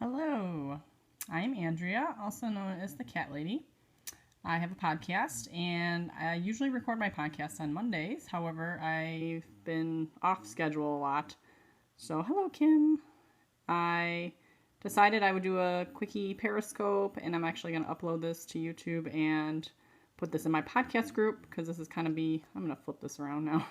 Hello, I'm Andrea, also known as the Cat Lady. I have a podcast and I usually record my podcast on Mondays. However, I've been off schedule a lot. So, hello, Kim. I decided I would do a quickie Periscope and I'm actually going to upload this to YouTube and put this in my podcast group because this is I'm going to flip this around now.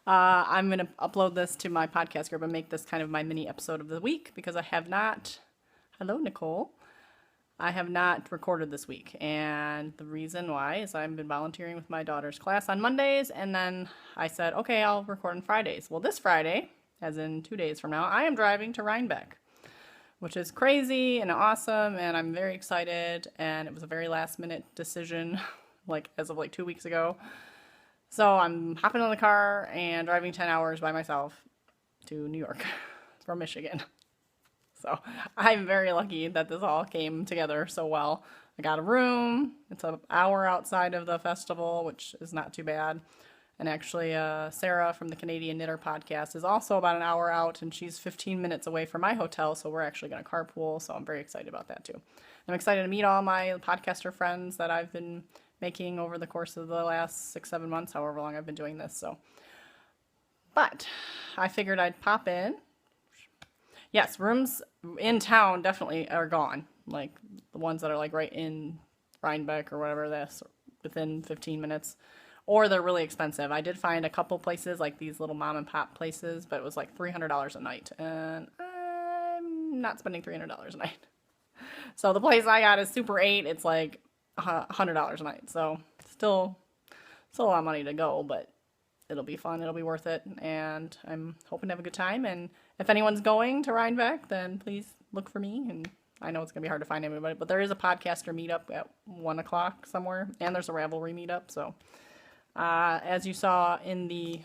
I'm going to upload this to my podcast group and make this kind of my mini episode of the week because I have not. Hello, Nicole. I have not recorded this week, and the reason why is I've been volunteering with my daughter's class on Mondays, and then I said, okay, I'll record on Fridays. Well, this Friday, as in 2 days from now, I am driving to Rhinebeck, which is crazy and awesome, and I'm very excited, and it was a very last-minute decision, as of 2 weeks ago. So I'm hopping on the car and driving 10 hours by myself to New York from Michigan. So I'm very lucky that this all came together so well. I got a room. It's an hour outside of the festival, which is not too bad. And actually, Sarah from the Canadian Knitter podcast is also about an hour out, and she's 15 minutes away from my hotel, so we're actually going to carpool, so I'm very excited about that too. I'm excited to meet all my podcaster friends that I've been making over the course of the last 6-7 months, however long I've been doing this. But I figured I'd pop in. Yes, rooms in town definitely are gone. The ones that are right in Rhinebeck or whatever this, within 15 minutes. Or they're really expensive. I did find a couple places, these little mom and pop places, but it was $300 a night. And I'm not spending $300 a night. So the place I got is Super 8. It's $100 a night. So still a lot of money to go, but it'll be fun. It'll be worth it. And I'm hoping to have a good time. And if anyone's going to Rhinebeck, then please look for me. And I know it's going to be hard to find anybody, but there is a podcaster meetup at 1 o'clock somewhere. And there's a Ravelry meetup. So as you saw in the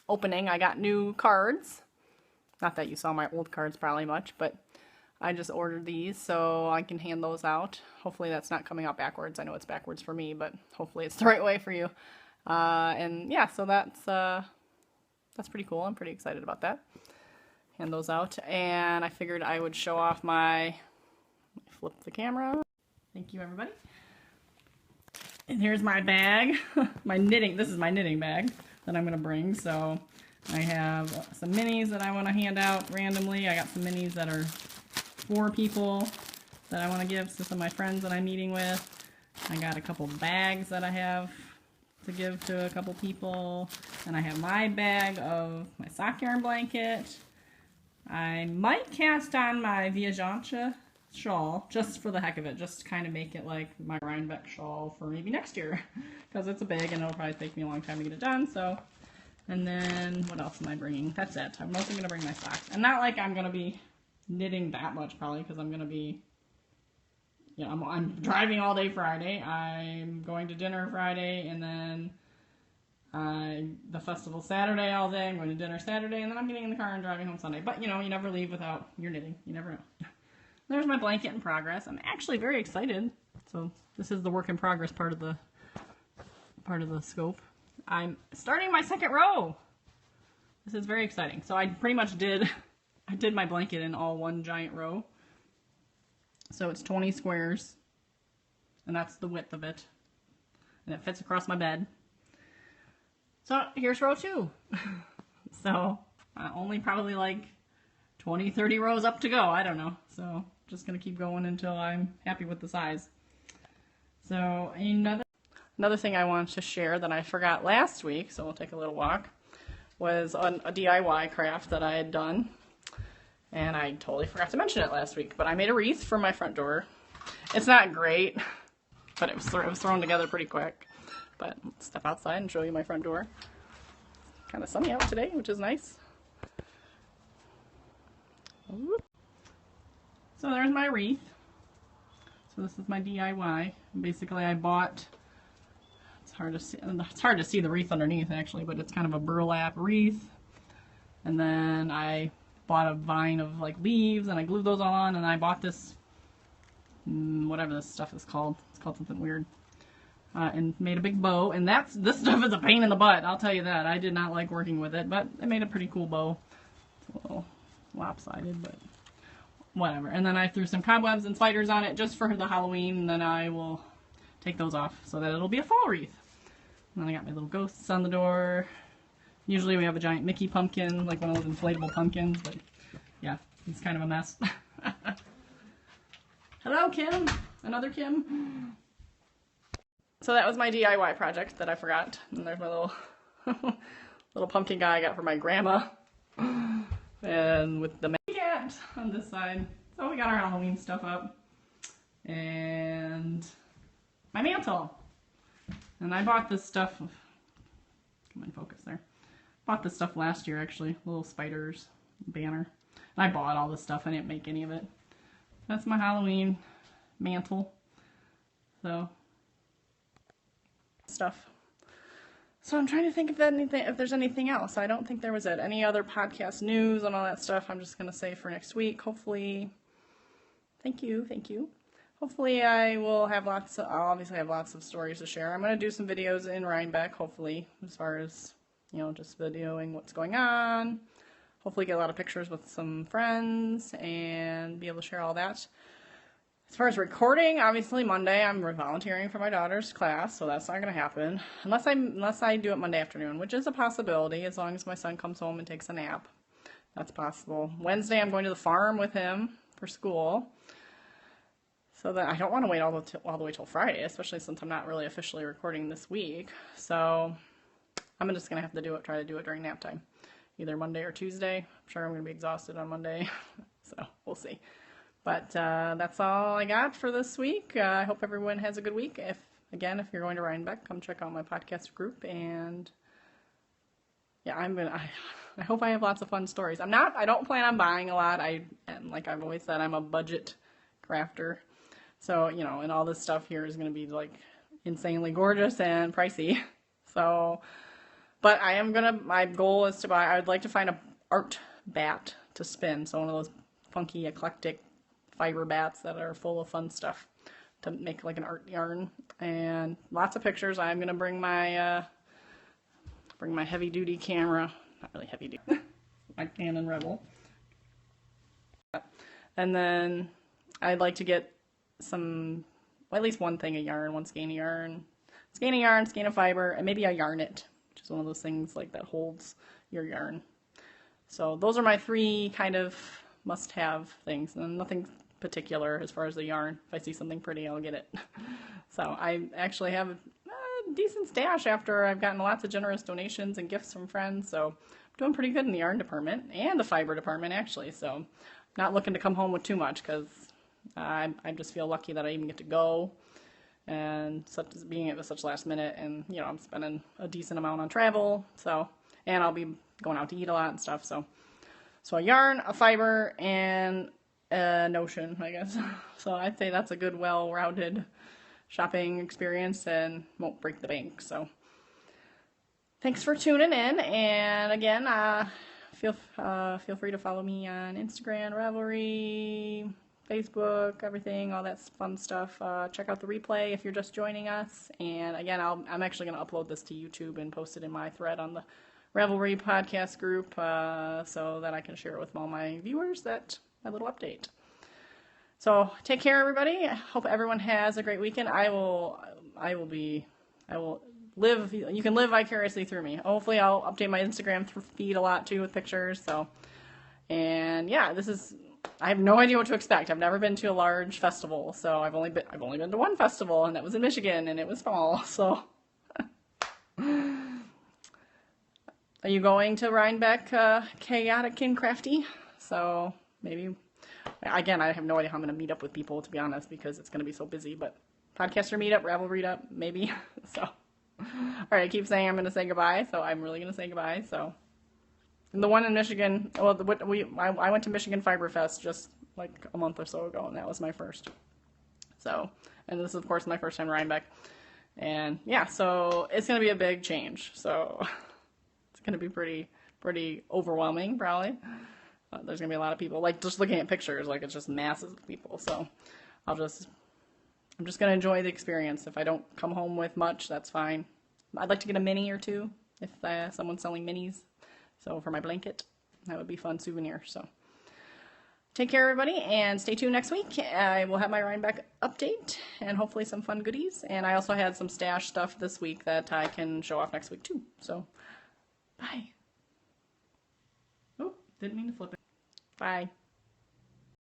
opening, I got new cards. Not that you saw my old cards probably much, but I just ordered these so I can hand those out. Hopefully that's not coming out backwards. I know it's backwards for me, but hopefully it's the right way for you. And yeah, so that's pretty cool. I'm pretty excited about that. Hand those out. And I figured I would show off flip the camera. Thank you, everybody. And here's my bag. This is my knitting bag that I'm going to bring. So I have some minis that I want to hand out randomly. I got some minis that are for people that I want to give to some of my friends that I'm meeting with. I got a couple bags that I have to give to a couple people, and I have my bag of my sock yarn blanket. I might cast on my Viajante shawl just for the heck of it, just to kind of make it like my Rhinebeck shawl for maybe next year, because it's a big and it'll probably take me a long time to get it done. So, and then what else am I bringing? That's it. I'm mostly going to bring my socks, and not like I'm going to be knitting that much probably, because I'm going to be I'm driving all day Friday. I'm going to dinner Friday, and then the festival Saturday all day. I'm going to dinner Saturday, and then I'm getting in the car and driving home Sunday. But, you never leave without your knitting. You never know. There's my blanket in progress. I'm actually very excited. So this is the work in progress part of the scope. I'm starting my second row. This is very exciting. So I pretty much did my blanket in all one giant row. So it's 20 squares, and that's the width of it, and it fits across my bed. So here's row 2. So only probably 20, 30 rows up to go. I don't know. So just going to keep going until I'm happy with the size. So another thing I wanted to share that I forgot last week, so we'll take a little walk, was on a DIY craft that I had done. And I totally forgot to mention it last week, but I made a wreath for my front door. It's not great, but it was thrown together pretty quick. But let's step outside and show you my front door. Kind of sunny out today, which is nice. So there's my wreath. So this is my DIY. Basically, I bought. It's hard to see the wreath underneath actually, but it's kind of a burlap wreath. And then I bought a vine of leaves, and I glued those all on, and I bought this whatever this stuff is called. It's called something weird. And made a big bow, and this stuff is a pain in the butt, I'll tell you that. I did not like working with it, but I made a pretty cool bow. It's a little lopsided, but whatever. And then I threw some cobwebs and spiders on it just for the Halloween, and then I will take those off so that it'll be a fall wreath. And then I got my little ghosts on the door. Usually we have a giant Mickey pumpkin, like one of those inflatable pumpkins, but yeah, it's kind of a mess. Hello, Kim. Another Kim. So that was my DIY project that I forgot. And there's my little little pumpkin guy I got for my grandma. And with the cat on this side. So we got our Halloween stuff up. And my mantle. And I bought this stuff. Come in focus there. Bought this stuff last year actually. Little spiders, banner. And I bought all this stuff. I didn't make any of it. That's my Halloween mantle. So stuff. So I'm trying to think if there's anything else. I don't think there was any other podcast news and all that stuff. I'm just gonna say for next week. Hopefully, thank you. Hopefully I will have I'll obviously have lots of stories to share. I'm gonna do some videos in Rhinebeck, hopefully, as far as, you know, just videoing what's going on. Hopefully get a lot of pictures with some friends and be able to share all that. As far as recording, obviously Monday I'm volunteering for my daughter's class, so that's not going to happen. Unless I do it Monday afternoon, which is a possibility as long as my son comes home and takes a nap. That's possible. Wednesday I'm going to the farm with him for school. So that I don't want to wait all the way till Friday, especially since I'm not really officially recording this week. So I'm just going to have to try to do it during nap time. Either Monday or Tuesday. I'm sure I'm going to be exhausted on Monday, so we'll see. But that's all I got for this week. I hope everyone has a good week. If you're going to Rhinebeck, come check out my podcast group. And yeah, I hope I have lots of fun stories. I don't plan on buying a lot. Like I've always said, I'm a budget crafter. So, you know, and all this stuff here is going to be like insanely gorgeous and pricey. So, but my goal is I would like to find a art bat to spin. So one of those funky, eclectic fiber bats that are full of fun stuff to make like an art yarn, and lots of pictures. I'm going to bring my heavy duty camera, not really heavy duty, my Canon Rebel. And then I'd like to get at least one thing of yarn, one skein of yarn, skein of fiber, and maybe a Yarnet, which is one of those things like that holds your yarn. So those are my 3 kind of must-have things, and nothing particular as far as the yarn. If I see something pretty, I'll get it. So I actually have a decent stash after I've gotten lots of generous donations and gifts from friends, so I'm doing pretty good in the yarn department and the fiber department actually. So I'm not looking to come home with too much because I just feel lucky that I even get to go, and being at such last minute, and you know, I'm spending a decent amount on travel, so, and I'll be going out to eat a lot and stuff. So a yarn, a fiber, and a notion, I guess. So I'd say that's a good, well-rounded shopping experience and won't break the bank. So thanks for tuning in, and again, feel free to follow me on Instagram, Ravelry, Facebook, everything, all that fun stuff. Check out the replay if you're just joining us. And again, I'm actually going to upload this to YouTube and post it in my thread on the Ravelry podcast group, so that I can share it with all my viewers, my little update. So take care, everybody. I hope everyone has a great weekend. I will live, you can live vicariously through me. Hopefully I'll update my Instagram feed a lot too with pictures. So, and yeah, I have no idea what to expect. I've never been to a large festival, so I've only been to one festival, and that was in Michigan, and it was small. So are you going to Rhinebeck, chaotic and crafty? So maybe, again, I have no idea how I'm going to meet up with people, to be honest, because it's going to be so busy, but podcaster meetup, Ravelry meetup, maybe. So, all right, I keep saying I'm going to say goodbye, so I'm really going to say goodbye. So, and the one in Michigan, well, I went to Michigan Fiber Fest just like a month or so ago, and that was my first. So, and this is, of course, my first time in Rhinebeck. And yeah, so it's going to be a big change. So it's going to be pretty overwhelming, probably. There's going to be a lot of people, like just looking at pictures, like it's just masses of people. So I'm just going to enjoy the experience. If I don't come home with much, that's fine. I'd like to get a mini or two if someone's selling minis. So for my blanket, that would be a fun souvenir. So Take care, everybody, and stay tuned next week. I will have my Rhinebeck update and hopefully some fun goodies. And I also had some stash stuff this week that I can show off next week, too. So, bye. Oh, didn't mean to flip it. Bye.